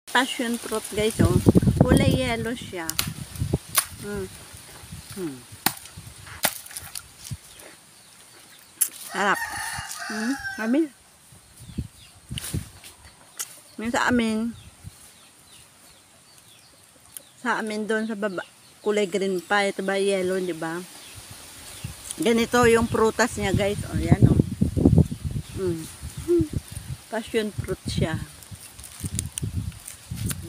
Passion fruit guys, oh. Kulay yellow siya. Sarap. Kami. Yung sa amin doon sa baba, kulay green pa. Ito ba yellow, di ba? Ganito yung prutas niya guys. Oh, yan oh. Passion fruit siya.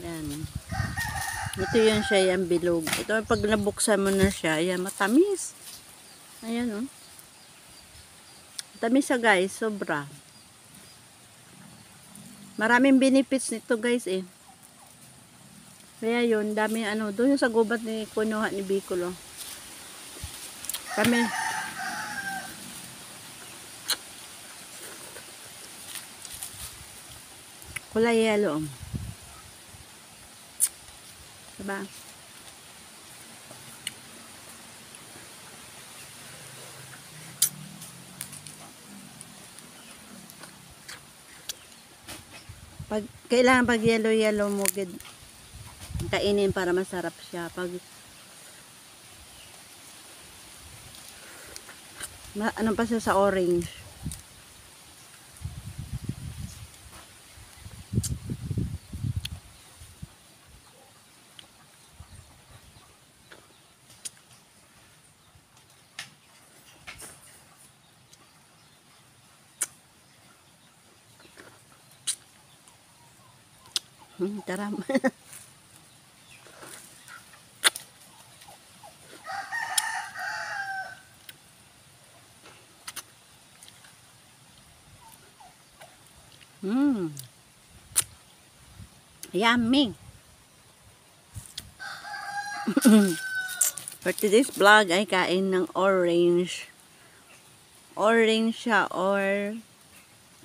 Yan. Ito yun siya, yung bilog. Ito pag nabuksan mo na siya, yan, matamis. Ayan oh. Matamis siya guys, sobra. Maraming benefits nito guys eh. Kaya yun, dami ano, doon sa gubat ni Kunuha ni Bicol oh. Kami. Kulay yellow. Diba? Kailangan pag yellow mo kainin para masarap siya. Pag ano pa siya sa orange. Taram. Yummy. For today's vlog ay kain ng orange. Orange siya or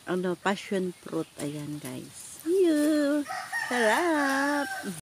ano, passion fruit. Ayan guys. See you. Sarap.